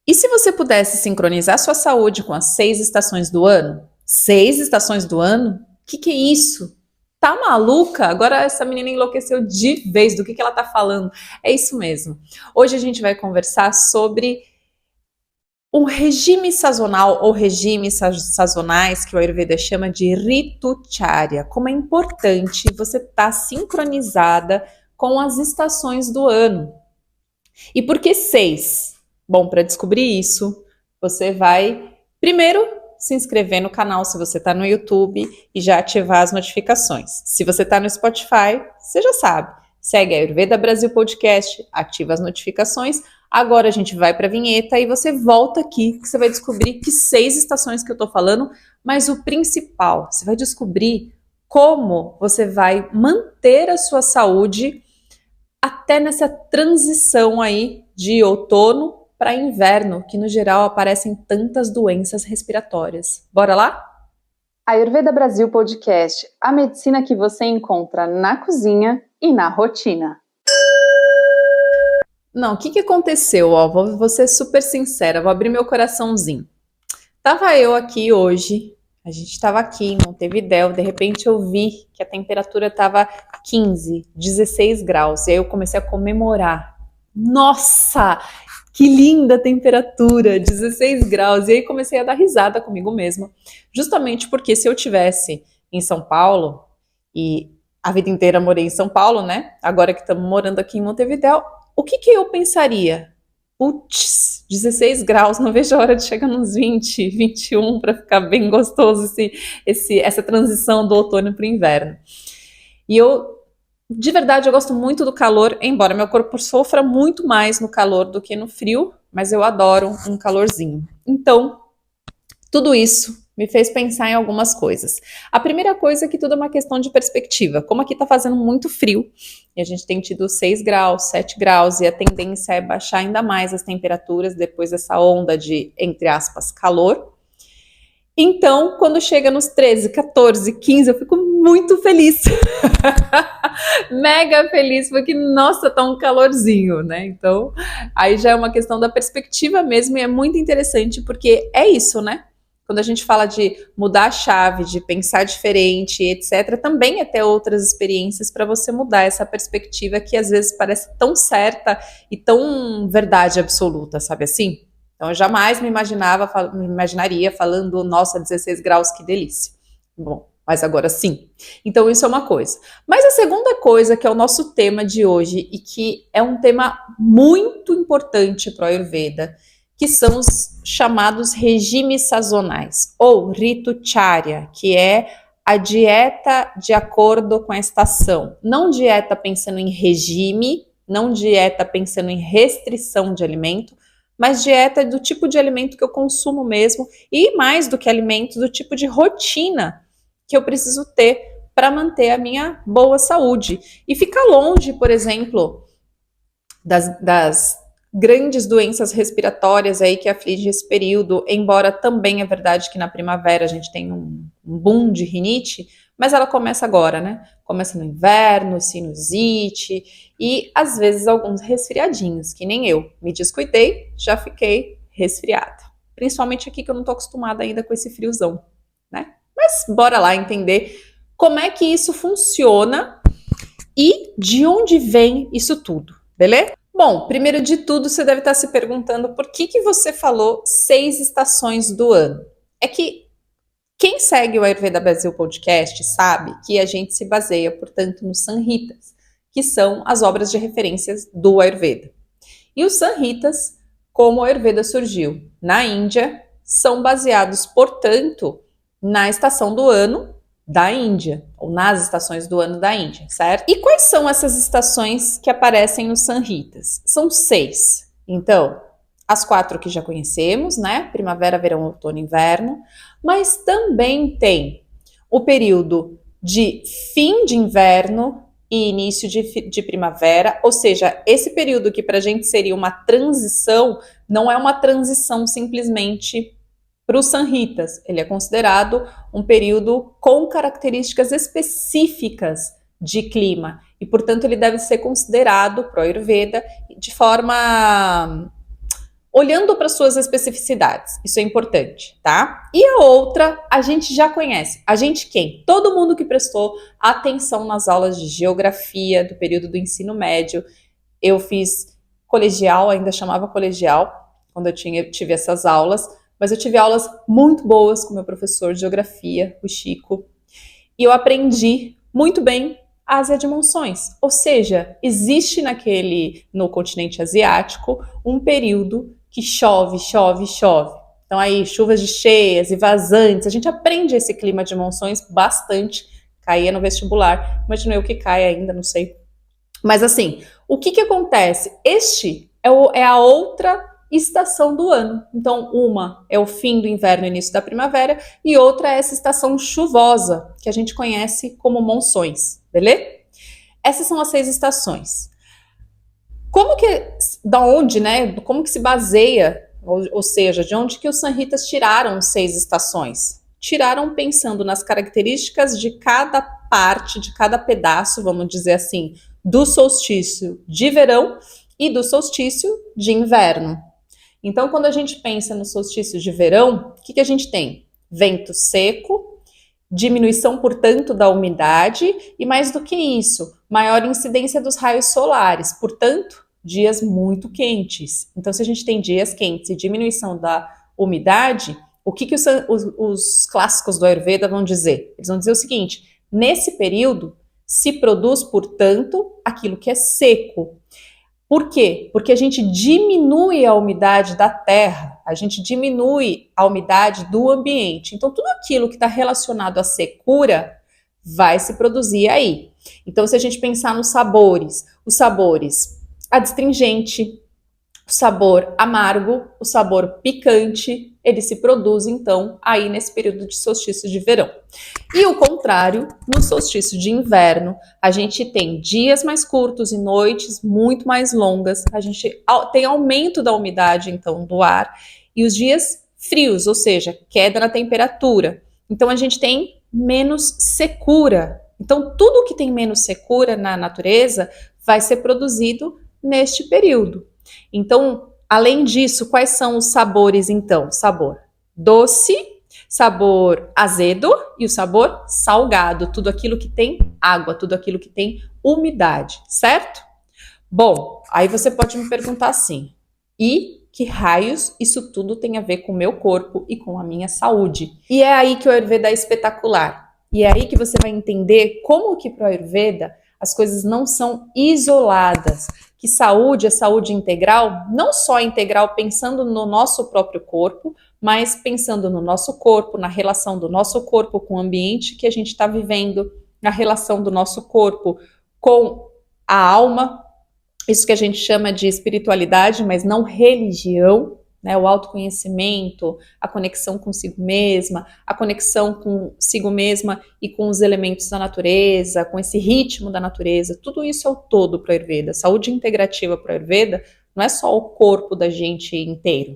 E se você pudesse sincronizar sua saúde com as 6 estações do ano? 6 estações do ano? Que é isso? Tá maluca? Agora essa menina enlouqueceu de vez. Do que ela tá falando? É isso mesmo. Hoje a gente vai conversar sobre um regime sazonal ou regimes sazonais que o Ayurveda chama de Ritucharya. Como é importante você estar sincronizada com as estações do ano. E por que 6? Bom, para descobrir isso, você vai primeiro se inscrever no canal se você está no YouTube e já ativar as notificações. Se você está no Spotify, você já sabe. Segue a Ayurveda Brasil Podcast, ativa as notificações. Agora a gente vai para a vinheta e você volta aqui, que você vai descobrir que 6 estações que eu estou falando, mas o principal, você vai descobrir como você vai manter a sua saúde até nessa transição aí de outono para inverno, que no geral aparecem tantas doenças respiratórias. Bora lá? Ayurveda Brasil Podcast, a medicina que você encontra na cozinha e na rotina. Não, o que aconteceu? Vou ser super sincera, vou abrir meu coraçãozinho. Tava eu aqui hoje, a gente tava aqui em Montevidéu, de repente eu vi que a temperatura tava 15, 16 graus, e aí eu comecei a comemorar. Nossa, que linda temperatura, 16 graus, e aí comecei a dar risada comigo mesma, justamente porque se eu tivesse em São Paulo, e a vida inteira morei em São Paulo, né, agora que estamos morando aqui em Montevidéu, o que eu pensaria? Putz, 16 graus, não vejo a hora de chegar nos 20, 21 para ficar bem gostoso essa transição do outono para o inverno. E de verdade, eu gosto muito do calor, embora meu corpo sofra muito mais no calor do que no frio, mas eu adoro um calorzinho. Então, tudo isso me fez pensar em algumas coisas. A primeira coisa é que tudo é uma questão de perspectiva. Como aqui está fazendo muito frio, e a gente tem tido 6 graus, 7 graus, e a tendência é baixar ainda mais as temperaturas depois dessa onda de, entre aspas, calor. Então, quando chega nos 13, 14, 15, eu fico muito feliz. Mega feliz, porque, nossa, tá um calorzinho, né? Então, aí já é uma questão da perspectiva mesmo, e é muito interessante, porque é isso, né? Quando a gente fala de mudar a chave, de pensar diferente, etc., também é ter outras experiências para você mudar essa perspectiva que às vezes parece tão certa e tão verdade absoluta, sabe assim? Então eu jamais me imaginaria falando, nossa, 16 graus, que delícia. Bom, mas agora sim. Então isso é uma coisa. Mas a segunda coisa, que é o nosso tema de hoje e que é um tema muito importante para o Ayurveda, que são os chamados regimes sazonais, ou Ritucharya, que é a dieta de acordo com a estação. Não dieta pensando em regime, não dieta pensando em restrição de alimento, mas dieta do tipo de alimento que eu consumo mesmo, e mais do que alimento, do tipo de rotina que eu preciso ter para manter a minha boa saúde. E ficar longe, por exemplo, das grandes doenças respiratórias aí que afligem esse período, embora também é verdade que na primavera a gente tem um boom de rinite, mas ela começa agora, né? Começa no inverno, sinusite e às vezes alguns resfriadinhos, que nem eu. Me descuidei, já fiquei resfriada. Principalmente aqui que eu não tô acostumada ainda com esse friozão, né? Mas bora lá entender como é que isso funciona e de onde vem isso tudo, beleza? Bom, primeiro de tudo, você deve estar se perguntando por que você falou 6 estações do ano. É que quem segue o Ayurveda Brasil Podcast sabe que a gente se baseia, portanto, nos Samhitas, que são as obras de referências do Ayurveda. E os Samhitas, como o Ayurveda surgiu na Índia, são baseados, portanto, na estação do ano da Índia, ou nas estações do ano da Índia, certo? E quais são essas estações que aparecem nos Samhitas? São 6. Então, as 4 que já conhecemos, né? Primavera, verão, outono, inverno. Mas também tem o período de fim de inverno e início de primavera, ou seja, esse período que para a gente seria uma transição, não é uma transição simplesmente para os Samhitas, ele é considerado um período com características específicas de clima e, portanto, ele deve ser considerado para o Ayurveda de forma olhando para suas especificidades. Isso é importante, tá? E a outra, a gente já conhece. A gente quem? Todo mundo que prestou atenção nas aulas de geografia do período do ensino médio. Eu fiz colegial, ainda chamava colegial, quando eu tive essas aulas, mas eu tive aulas muito boas com meu professor de geografia, o Chico, e eu aprendi muito bem a Ásia de monções. Ou seja, existe no continente asiático um período que chove, chove, chove. Então aí, chuvas de cheias e vazantes, a gente aprende esse clima de monções bastante, caía no vestibular, imaginei o que cai ainda, não sei. Mas assim, o que acontece? Este é a outra estação do ano. Então, uma é o fim do inverno e início da primavera, e outra é essa estação chuvosa, que a gente conhece como monções, beleza? Essas são as 6 estações. Como que se baseia, ou seja, de onde que os sanhitas tiraram 6 estações? Tiraram pensando nas características de cada parte, de cada pedaço, vamos dizer assim, do solstício de verão e do solstício de inverno. Então, quando a gente pensa no solstício de verão, o que a gente tem? Vento seco, diminuição, portanto, da umidade e, mais do que isso, maior incidência dos raios solares, portanto, dias muito quentes. Então, se a gente tem dias quentes e diminuição da umidade, o que os clássicos do Ayurveda vão dizer? Eles vão dizer o seguinte: nesse período se produz, portanto, aquilo que é seco. Por quê? Porque a gente diminui a umidade da terra, a gente diminui a umidade do ambiente. Então, tudo aquilo que está relacionado à secura vai se produzir aí. Então, se a gente pensar nos sabores, os sabores adstringente, o sabor amargo, o sabor picante, ele se produz, então, aí nesse período de solstício de verão. E o contrário, no solstício de inverno, a gente tem dias mais curtos e noites muito mais longas, a gente tem aumento da umidade, então, do ar, e os dias frios, ou seja, queda na temperatura. Então, a gente tem menos secura. Então, tudo que tem menos secura na natureza vai ser produzido neste período. Então, além disso, quais são os sabores, então? Sabor doce, sabor azedo e o sabor salgado, tudo aquilo que tem água, tudo aquilo que tem umidade, certo? Bom, aí você pode me perguntar assim: e que raios isso tudo tem a ver com o meu corpo e com a minha saúde? E é aí que o Ayurveda é espetacular. E é aí que você vai entender como que para o Ayurveda as coisas não são isoladas. Que saúde é saúde integral, não só integral pensando no nosso próprio corpo, mas pensando no nosso corpo, na relação do nosso corpo com o ambiente que a gente está vivendo, na relação do nosso corpo com a alma, isso que a gente chama de espiritualidade, mas não religião, né? O autoconhecimento, a conexão consigo mesma, a conexão consigo mesma e com os elementos da natureza, com esse ritmo da natureza, tudo isso é o todo para o Ayurveda. Saúde integrativa para o Ayurveda não é só o corpo da gente inteiro,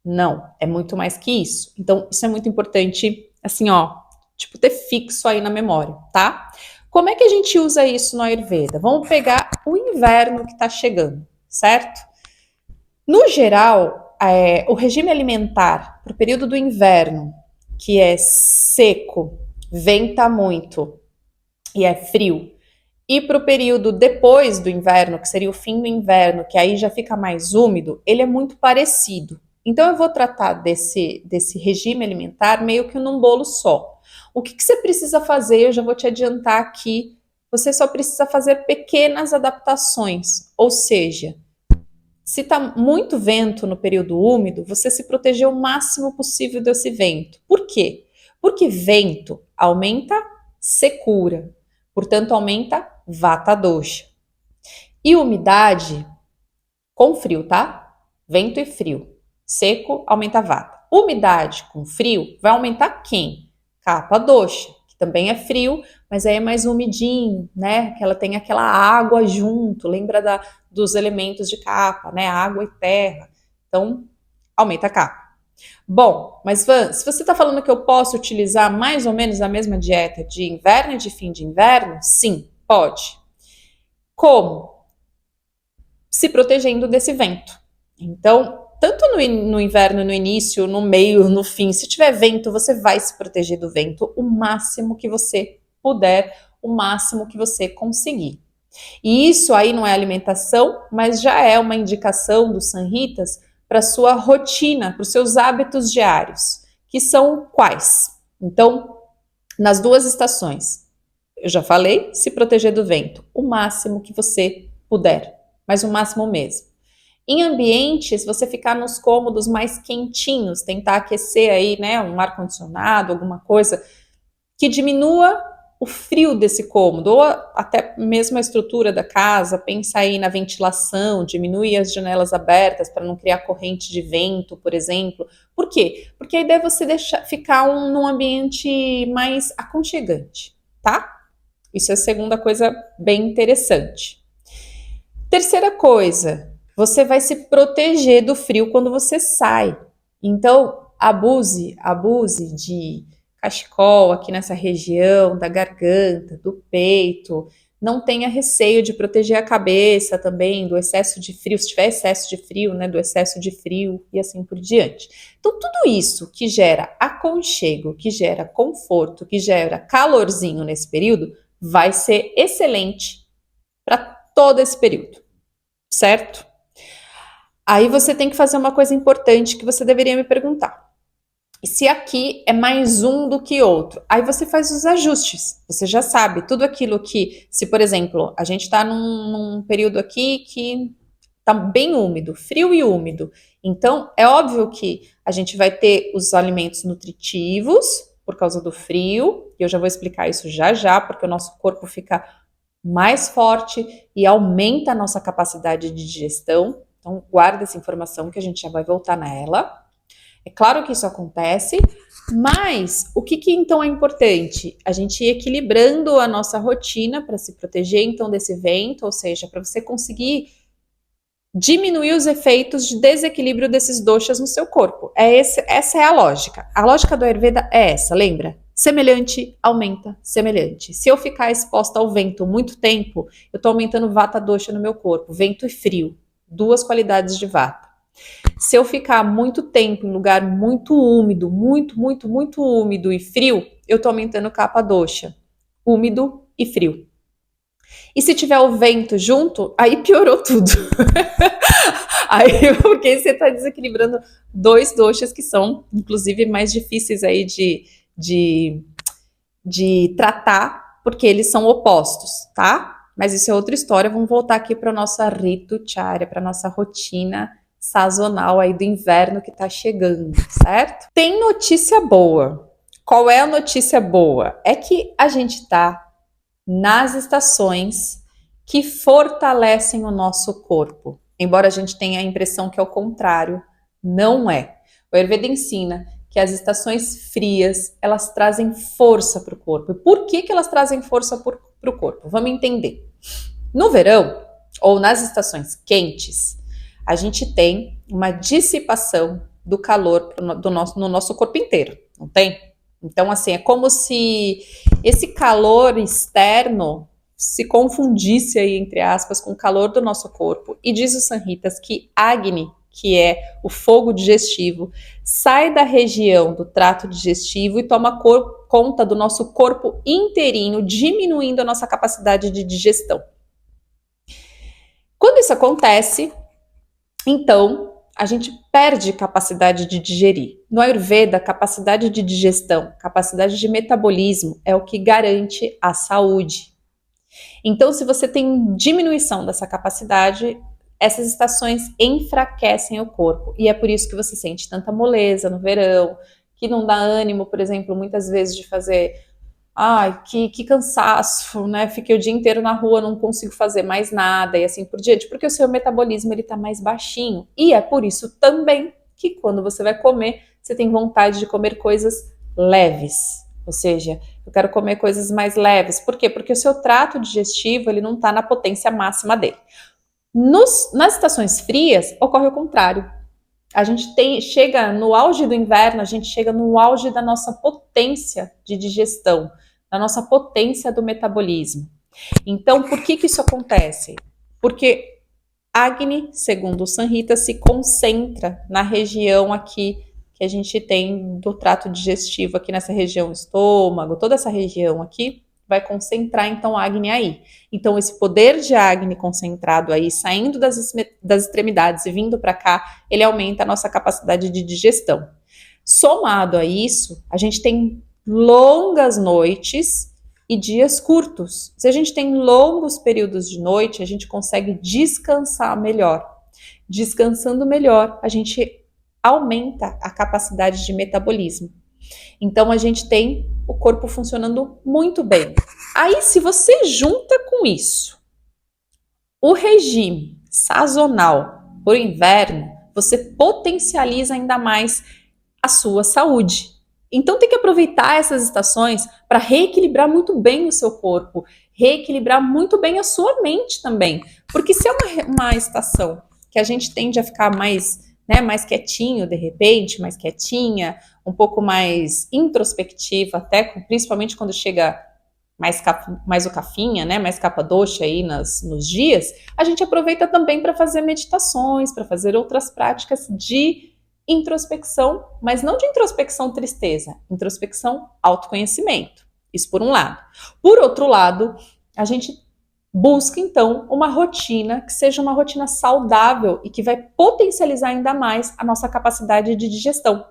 não, é muito mais que isso. Então, isso é muito importante, assim, ó, tipo, ter fixo aí na memória, tá? Como é que a gente usa isso no Ayurveda? Vamos pegar o inverno que está chegando, certo? No geral, o regime alimentar para o período do inverno, que é seco, venta muito e é frio, e para o período depois do inverno, que seria o fim do inverno, que aí já fica mais úmido, ele é muito parecido. Então, eu vou tratar desse regime alimentar meio que num bolo só. O que você precisa fazer? Eu já vou te adiantar aqui. Você só precisa fazer pequenas adaptações, ou seja, se está muito vento no período úmido, você se proteger o máximo possível desse vento. Por quê? Porque vento aumenta secura, portanto aumenta vata dosha. E umidade com frio, tá? Vento e frio. Seco aumenta vata. Umidade com frio vai aumentar quem? Kapha dosha, que também é frio, mas aí é mais umidinho, né? Que ela tem aquela água junto, lembra dos elementos de Kapha, né? Água e terra. Então, aumenta a Kapha. Bom, mas Van, se você está falando que eu posso utilizar mais ou menos a mesma dieta de inverno e de fim de inverno, sim, pode. Como? Se protegendo desse vento. Então, tanto no inverno, no início, no meio, no fim, se tiver vento, você vai se proteger do vento o máximo que você puder, o máximo que você conseguir. E isso aí não é alimentação, mas já é uma indicação dos Sanhitas para sua rotina, para os seus hábitos diários, que são quais? Então, nas 2 estações, eu já falei, se proteger do vento, o máximo que você puder, mas o máximo mesmo. Em ambientes, você ficar nos cômodos mais quentinhos, tentar aquecer aí, né, um ar-condicionado, alguma coisa que diminua o frio desse cômodo, ou até mesmo a estrutura da casa, pensa aí na ventilação, diminuir as janelas abertas para não criar corrente de vento, por exemplo. Por quê? Porque a ideia é você ficar num ambiente mais aconchegante, tá? Isso é a segunda coisa bem interessante. Terceira coisa, você vai se proteger do frio quando você sai. Então, abuse de cachecol aqui nessa região da garganta, do peito. Não tenha receio de proteger a cabeça também do excesso de frio, se tiver excesso de frio, né, do excesso de frio e assim por diante. Então, tudo isso que gera aconchego, que gera conforto, que gera calorzinho nesse período, vai ser excelente para todo esse período, certo? Aí você tem que fazer uma coisa importante que você deveria me perguntar. Se aqui é mais um do que outro, aí você faz os ajustes. Você já sabe tudo aquilo que, se por exemplo, a gente está num período aqui que está bem úmido, frio e úmido. Então, é óbvio que a gente vai ter os alimentos nutritivos por causa do frio, e eu já vou explicar isso já já, porque o nosso corpo fica mais forte e aumenta a nossa capacidade de digestão. Então, guarda essa informação que a gente já vai voltar nela. É claro que isso acontece, mas o que então é importante? A gente ir equilibrando a nossa rotina para se proteger então desse vento, ou seja, para você conseguir diminuir os efeitos de desequilíbrio desses doshas no seu corpo. Essa é a lógica. A lógica do Ayurveda é essa, lembra? Semelhante aumenta semelhante. Se eu ficar exposta ao vento muito tempo, eu estou aumentando vata dosha no meu corpo, vento e frio, 2 qualidades de vata. Se eu ficar muito tempo em lugar muito úmido, muito úmido e frio, eu estou aumentando kapha dosha, úmido e frio. E se tiver o vento junto, aí piorou tudo. Aí, porque você está desequilibrando 2 doshas que são, inclusive, mais difíceis aí de tratar, porque eles são opostos, tá? Mas isso é outra história. Vamos voltar aqui para nossa Ritucharya, para nossa rotina sazonal aí do inverno que tá chegando, certo? Tem notícia boa. Qual é a notícia boa? É que a gente tá nas estações que fortalecem o nosso corpo. Embora a gente tenha a impressão que é o contrário, não é. O Ayurveda ensina que as estações frias, elas trazem força para o corpo. E por que elas trazem força para o corpo? Vamos entender. No verão, ou nas estações quentes, a gente tem uma dissipação do calor no nosso corpo inteiro, não tem? Então, assim, é como se esse calor externo se confundisse aí, entre aspas, com o calor do nosso corpo. E diz os Sanhitas que Agni, que é o fogo digestivo, sai da região do trato digestivo e toma conta do nosso corpo inteirinho, diminuindo a nossa capacidade de digestão. Quando isso acontece, então a gente perde capacidade de digerir. No Ayurveda, capacidade de digestão, capacidade de metabolismo é o que garante a saúde. Então, se você tem diminuição dessa capacidade, essas estações enfraquecem o corpo. E é por isso que você sente tanta moleza no verão, que não dá ânimo, por exemplo, muitas vezes de fazer... Ai, que cansaço, né? Fiquei o dia inteiro na rua, não consigo fazer mais nada e assim por diante, porque o seu metabolismo ele tá mais baixinho. E é por isso também que quando você vai comer, você tem vontade de comer coisas leves. Ou seja, eu quero comer coisas mais leves. Por quê? Porque o seu trato digestivo ele não tá na potência máxima dele. Nas estações frias, ocorre o contrário. A gente chega no auge do inverno, a gente chega no auge da nossa potência de digestão, da nossa potência do metabolismo. Então, por que isso acontece? Porque Agni, segundo o Samhita, se concentra na região aqui que a gente tem do trato digestivo, aqui nessa região estômago, toda essa região aqui, vai concentrar então Agni aí. Então esse poder de Agni concentrado aí, saindo das extremidades e vindo para cá, ele aumenta a nossa capacidade de digestão. Somado a isso, a gente tem longas noites e dias curtos. Se a gente tem longos períodos de noite, a gente consegue descansar melhor. Descansando melhor, a gente aumenta a capacidade de metabolismo. Então a gente tem o corpo funcionando muito bem. Aí, se você junta com isso o regime sazonal por inverno, você potencializa ainda mais a sua saúde. Então tem que aproveitar essas estações para reequilibrar muito bem o seu corpo, reequilibrar muito bem a sua mente também. Porque se é uma estação que a gente tende a ficar mais, né, mais quietinho de repente, mais quietinha, um pouco mais introspectiva, até principalmente quando chega mais o cafinha, né, mais capa doxa aí nos dias, a gente aproveita também para fazer meditações, para fazer outras práticas de introspecção, mas não de introspecção tristeza, introspecção autoconhecimento. Isso por um lado. Por outro lado, a gente busca então uma rotina que seja uma rotina saudável e que vai potencializar ainda mais a nossa capacidade de digestão.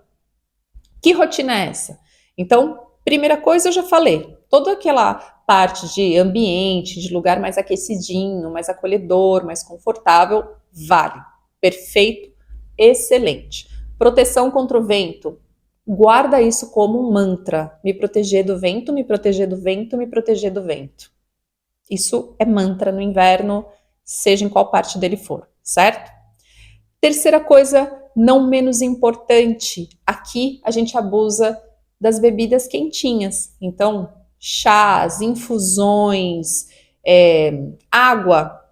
Que rotina é essa? Então, primeira coisa eu já falei, toda aquela parte de ambiente, de lugar mais aquecidinho, mais acolhedor, mais confortável, vale. Perfeito, excelente. Proteção contra o vento, guarda isso como um mantra. Me proteger do vento, me proteger do vento, me proteger do vento. Isso é mantra no inverno, seja em qual parte dele for, certo? Terceira coisa, não menos importante, aqui a gente abusa das bebidas quentinhas. Então, chás, infusões, água.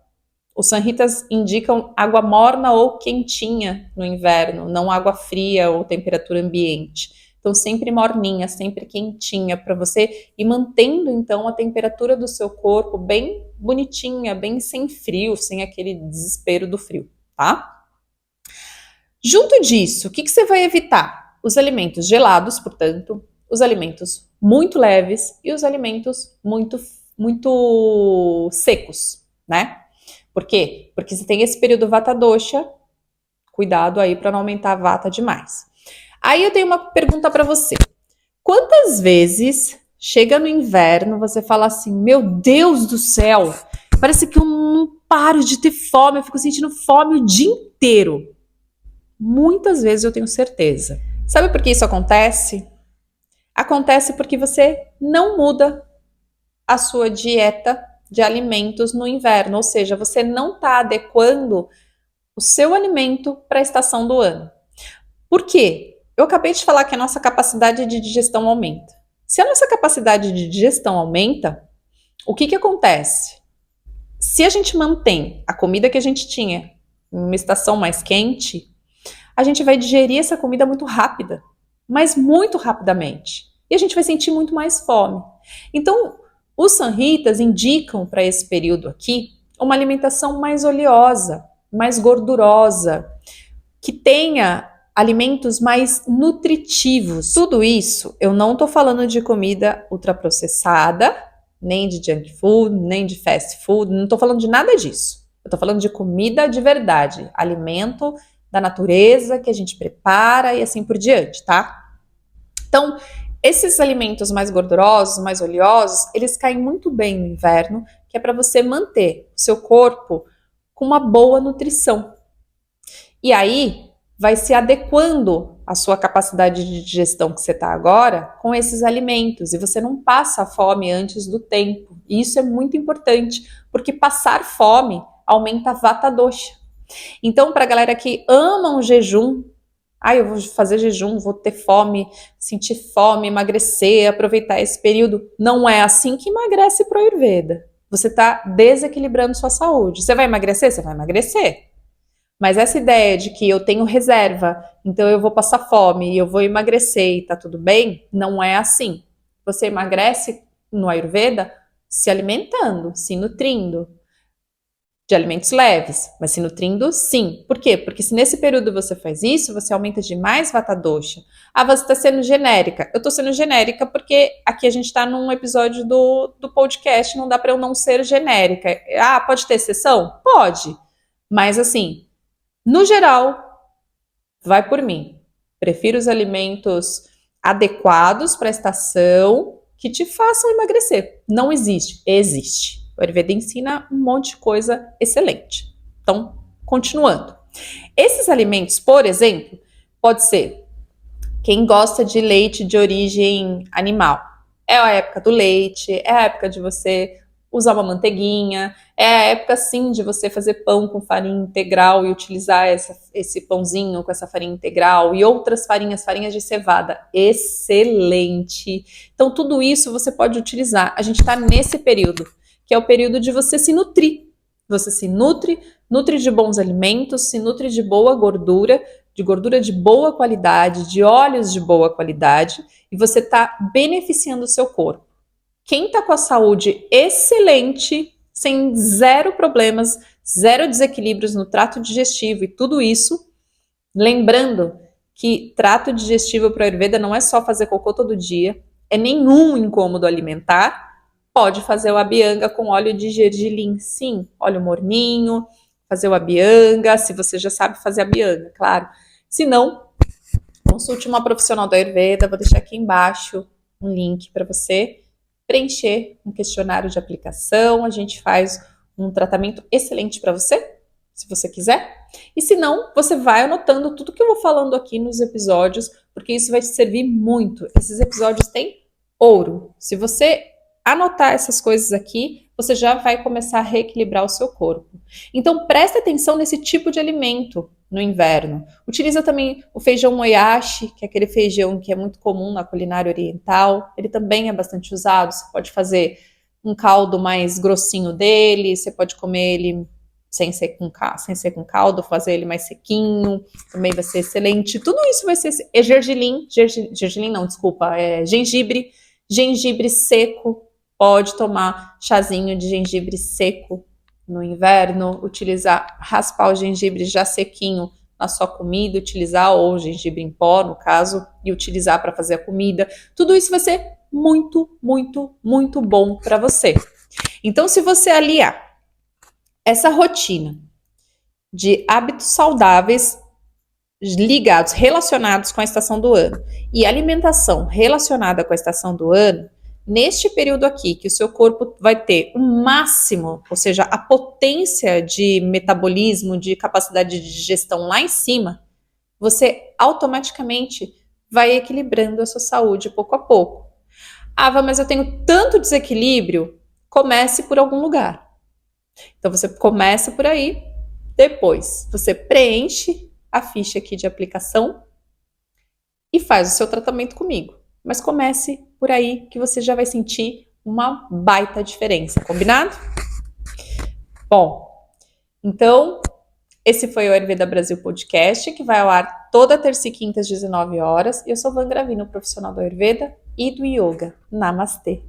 Os Samhitas indicam água morna ou quentinha no inverno, não água fria ou temperatura ambiente. Então, sempre morninha, sempre quentinha, para você ir mantendo, então, a temperatura do seu corpo bem bonitinha, bem sem frio, sem aquele desespero do frio, tá? Junto disso, o que você vai evitar? Os alimentos gelados, portanto, os alimentos muito leves e os alimentos muito secos, né? Por quê? Porque você tem esse período vata dosha, cuidado aí para não aumentar a vata demais. Aí eu tenho uma pergunta para você. Quantas vezes chega no inverno, você fala assim, meu Deus do céu, parece que eu não paro de ter fome, eu fico sentindo fome o dia inteiro. Muitas vezes eu tenho certeza. Sabe por que isso acontece? Acontece porque você não muda a sua dieta de alimentos no inverno, ou seja, você não está adequando o seu alimento para a estação do ano. Por quê? Eu acabei de falar que a nossa capacidade de digestão aumenta. Se a nossa capacidade de digestão aumenta, o que acontece? Se a gente mantém a comida que a gente tinha em uma estação mais quente, a gente vai digerir essa comida muito rápida, mas muito rapidamente. E a gente vai sentir muito mais fome. Então, os Samhitas indicam para esse período aqui uma alimentação mais oleosa, mais gordurosa, que tenha alimentos mais nutritivos. Tudo isso, eu não estou falando de comida ultraprocessada, nem de junk food, nem de fast food, não estou falando de nada disso. Eu estou falando de comida de verdade, alimento da natureza que a gente prepara e assim por diante, tá? Então, esses alimentos mais gordurosos, mais oleosos, eles caem muito bem no inverno, que é para você manter o seu corpo com uma boa nutrição. E aí, vai se adequando a sua capacidade de digestão que você está agora com esses alimentos. E você não passa fome antes do tempo. E isso é muito importante, porque passar fome aumenta a vata dosha. Então, para a galera que ama o jejum, eu vou fazer jejum, vou ter fome, sentir fome, emagrecer, aproveitar esse período. Não é assim que emagrece pro Ayurveda. Você está desequilibrando sua saúde. Você vai emagrecer? Você vai emagrecer. Mas essa ideia de que eu tenho reserva, então eu vou passar fome e eu vou emagrecer e tá tudo bem, não é assim. Você emagrece no Ayurveda se alimentando, se nutrindo. de alimentos leves, mas se nutrindo, sim. Por quê? Porque se nesse período você faz isso, você aumenta demais Vata Dosha. Ah, você está sendo genérica. Eu estou sendo genérica porque aqui a gente está num episódio do podcast, não dá para eu não ser genérica. Ah, pode ter exceção? Pode. Mas assim, no geral, vai por mim. Prefiro os alimentos adequados para a estação que te façam emagrecer. Não existe. Existe. O Ayurveda ensina um monte de coisa excelente. Então, continuando. Esses alimentos, por exemplo, pode ser quem gosta de leite de origem animal. É a época do leite, é a época de você usar uma manteiguinha, é a época sim de você fazer pão com farinha integral e utilizar esse pãozinho com essa farinha integral e outras farinhas de cevada. Excelente! Então tudo isso você pode utilizar. A gente está nesse período, que é o período de você se nutrir. Você se nutre de bons alimentos, se nutre de boa gordura, de gordura de boa qualidade, de óleos de boa qualidade, e você está beneficiando o seu corpo. Quem está com a saúde excelente, sem zero problemas, zero desequilíbrios no trato digestivo e tudo isso, lembrando que trato digestivo para a Ayurveda não é só fazer cocô todo dia, é nenhum incômodo alimentar, pode fazer o abhyanga com óleo de gergelim, sim, óleo morninho, fazer o abhyanga, se você já sabe fazer abhyanga, claro. Se não, consulte uma profissional da Ayurveda, vou deixar aqui embaixo um link para você preencher um questionário de aplicação, a gente faz um tratamento excelente para você, se você quiser. E se não, você vai anotando tudo que eu vou falando aqui nos episódios, porque isso vai te servir muito. Esses episódios têm ouro. Se você anotar essas coisas aqui, você já vai começar a reequilibrar o seu corpo. Então, preste atenção nesse tipo de alimento no inverno. Utiliza também o feijão moyashi, que é aquele feijão que é muito comum na culinária oriental. Ele também é bastante usado. Você pode fazer um caldo mais grossinho dele, você pode comer ele sem ser com caldo, fazer ele mais sequinho, também vai ser excelente. Tudo isso vai ser gergelim não, desculpa, gengibre seco. Pode tomar chazinho de gengibre seco no inverno, raspar o gengibre já sequinho na sua comida, utilizar, ou gengibre em pó, no caso, e utilizar para fazer a comida. Tudo isso vai ser muito, muito, muito bom para você. Então, se você aliar essa rotina de hábitos saudáveis ligados, relacionados com a estação do ano, e alimentação relacionada com a estação do ano, neste período aqui, que o seu corpo vai ter o máximo, ou seja, a potência de metabolismo, de capacidade de digestão lá em cima, você automaticamente vai equilibrando a sua saúde pouco a pouco. Ah, mas eu tenho tanto desequilíbrio. Comece por algum lugar. Então você começa por aí, depois você preenche a ficha aqui de aplicação e faz o seu tratamento comigo. Mas comece por aí que você já vai sentir uma baita diferença, combinado? Bom, então esse foi o Ayurveda Brasil Podcast, que vai ao ar toda terça e quinta às 19 horas. Eu sou Van Gravino, profissional do Ayurveda e do Yoga. Namastê!